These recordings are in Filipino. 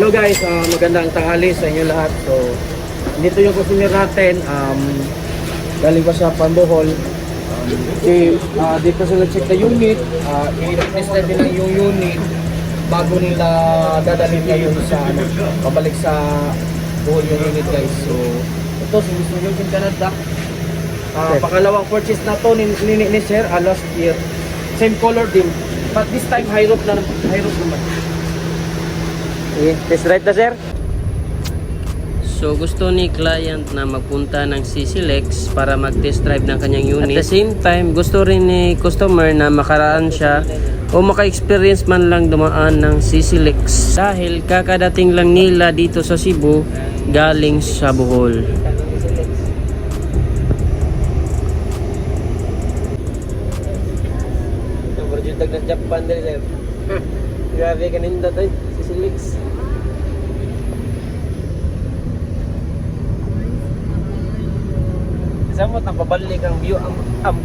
Hello guys, magandang tanghali sa inyo lahat. So, dito yung customer natin. Galing pa sa Bohol. Dito sila check na unit. I-test na nila yung unit bago nila dadalhin ngayon sa pabalik sa Bohol yung unit guys. So, ito si Mr. Wilkin Canada. Pangalawang purchase na to ni Sir last year. Same color din. But this time high roof naman. Test drive na, sir. So gusto ni client na magpunta ng CCLEX para mag-test drive ng kanyang unit. At the same time, gusto rin ni customer na makaraan siya o maka-experience man lang dumaan ng CCLEX dahil kakadating lang nila dito sa Cebu galing sa Bohol. Berjudag ng Japan din, sir. Grabe kaninda tayo, CCLEX. Samot ang pabalik ang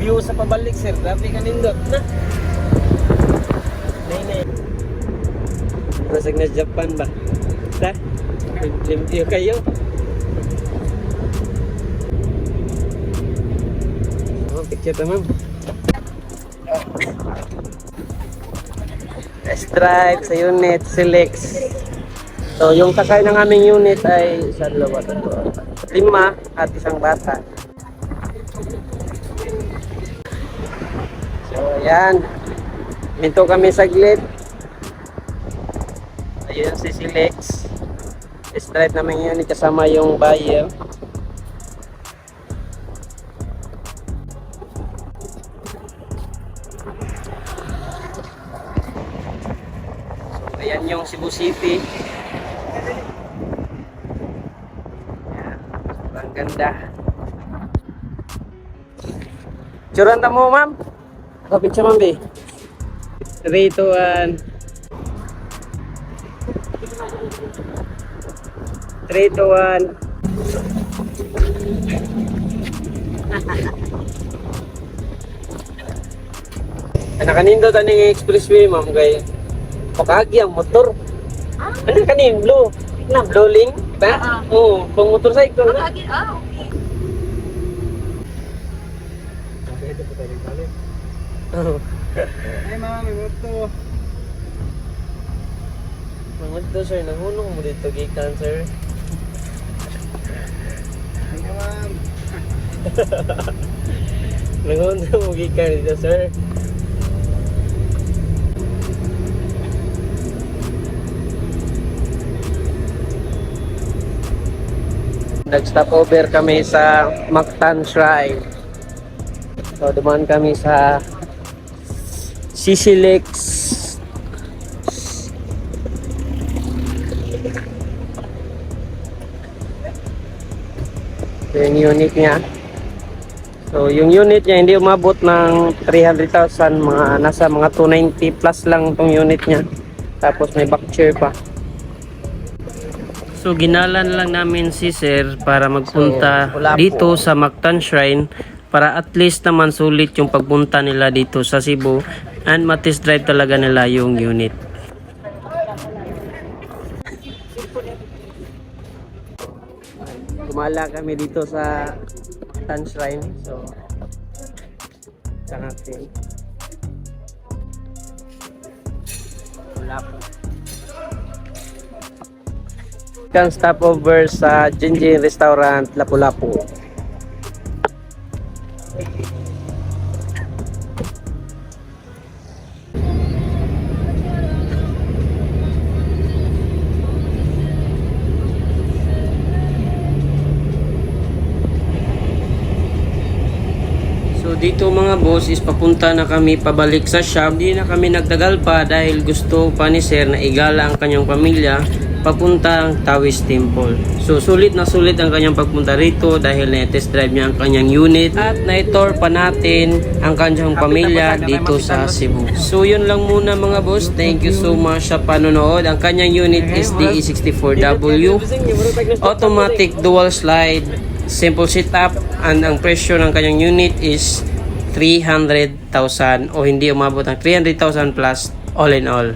view sa pabalik, sir. Grabe kanindot na. Nay. Masag na Japan ba? Ta? Limpyo kayo. Picture ta, ma'am. Test drive sa unit, CCLEX. So, yung sakay ng aming unit ay sa dalawa, 5 at isang bata. So, ayan. Minto kami saglit. Ayun si CCLEX. Test drive namin yun kasama yung buyer. So, ayan yung Cebu City. Ayan. Ang ganda. Tsuranta mo, ma'am. Kapit siya, ma'am, 3, 2, 1. 3, 2, 1. Nakanindot ang expressway, ma'am, kay pakagi ang motor. Ano kanin, blue? Na, blue link? Ta? Oo, pang motorcycle na. Okay. Ay, ma'am, may moto. Mga sir, nahunong mo dito gikan, sir. Thank you, ma'am. Nahunong mo gikan dito, sir. Nag-stop over kami sa Mactan Shrine. So, dumaan kami sa CCLEX. Ito yung unit niya. So, yung unit niya hindi umabot ng 300,000. Nasa mga 290 plus lang itong unit niya. Tapos may back chair pa. So ginalan lang namin si Sir para magpunta So, dito sa Mactan Shrine para at least naman sulit yung pagpunta nila dito sa Cebu and matest drive talaga nila yung unit. Gumala kami dito sa Mactan Shrine. So, sa natin. Wala po. Kang stopover sa Jinjin Restaurant, Lapu-Lapu. So dito mga boss is papunta na kami pabalik sa shop. Hindi na kami nagtagal pa dahil gusto pa ni Sir na igala ang kanyang pamilya papuntang Taoist Temple. So sulit na sulit ang kanyang pagpunta rito dahil na-test drive niya ang kanyang unit at na-tour pa natin ang kanyang pamilya dito sa Cebu. So yun lang muna mga boss. Thank you so much sa panonood. Ang kanyang unit is DE64W. Automatic dual slide, simple setup, and ang presyo ng kanyang unit is 300,000 o hindi umabot ng 300,000 plus all in all.